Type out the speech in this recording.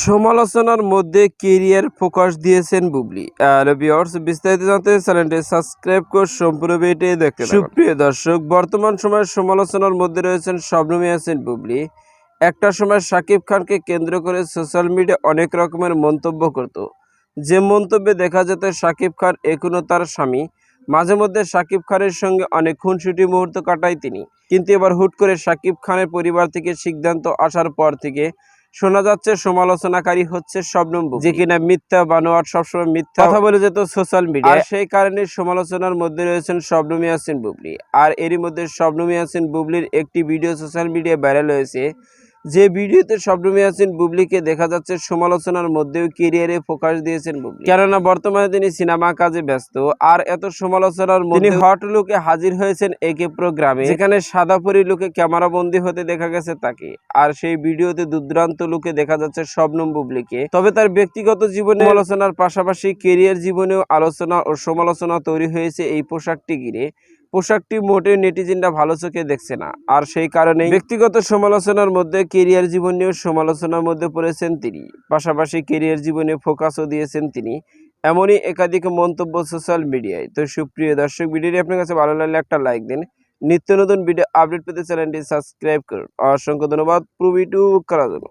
সমালোচনার মধ্যে career focus দিয়েছেন বুবলি। আর ভিউয়ার্স, বিস্তারিত জানতে চ্যানেলটি সাবস্ক্রাইব করে সম্পূর্ণ ভিডিওটি দেখতে থাকুন। সুপ্রিয় দর্শক, বর্তমান সময়ে সমালোচনার মধ্যে রয়েছেন শবনম ইয়াসমিন বুবলি। একটা সময় শাকিব খানকে কেন্দ্র করে সোশ্যাল মিডিয়া অনেক রকমের মন্তব্য করত, যে মন্তব্যে দেখা যেত শাকিব খান এখনো তার স্বামী। মাঝে মধ্যে শাকিব খানের সঙ্গে অনেক খুনসুটি মুহূর্ত কাটায় তিনি, কিন্তু এবার হুট করে শাকিব খানের পরিবার থেকে সিদ্ধান্ত আসার পর থেকে শোনা যাচ্ছে সমালোচনাকারী হচ্ছে শবনম বুবলি, যে কিনা মিথ্যা বানোয়াট, সবসময় মিথ্যা কথা বলে যেত সোশ্যাল মিডিয়া। আর সেই কারণে সমালোচনার মধ্যে রয়েছেন শবনম ইয়াসমিন বুবলি। আর এরই মধ্যে শবনম ইয়াসমিন বুবলির একটি ভিডিও সোশ্যাল মিডিয়ায় ভাইরাল হয়েছে, যে ভিডিওতে শবনম ইয়াসমিন বুবলিকে দেখা যাচ্ছে সমালোচনার মধ্যেও কেরিয়ারে ফোকাস দিয়েছেন বুবলি, কেননা বর্তমানে তিনি সিনেমা কাজে ব্যস্ত। আর এত সমালোচনার মধ্যে তিনি হট লুকে হাজির হয়েছেন একে প্রোগ্রামে, যেখানে সাদাপরি লুকে ক্যামেরা বন্দী হতে দেখা গেছে তাকে। আর সেই ভিডিওতে দুর্দান্ত লুকে দেখা যাচ্ছে শবনম বুবলিকে। তবে তার ব্যক্তিগত জীবনে সমালোচনার পাশাপাশি কেরিয়ার জীবনেও আলোচনা ও সমালোচনা তৈরি হয়েছে এই পোশাকটি ঘিরে। পোশাকটি মোটেও নেটিজেনরা ভালো চোখে দেখছে না। আর সেই কারণে ব্যক্তিগত সমালোচনার মধ্যে কেরিয়ার জীবন নিয়েও সমালোচনার মধ্যে পড়েছেন তিনি, পাশাপাশি কেরিয়ার জীবনে ফোকাসও দিয়েছেন তিনি। এমনই একাধিক মন্তব্য সোশ্যাল মিডিয়ায়। তো সুপ্রিয় দর্শক, ভিডিওটি আপনার কাছে ভালো লাগলে একটা লাইক দিন। নিত্য নতুন ভিডিও আপডেট পেতে চ্যানেলটি সাবস্ক্রাইব করুন। অসংখ্য ধন্যবাদ পুরো ভিডিও করার জন্য।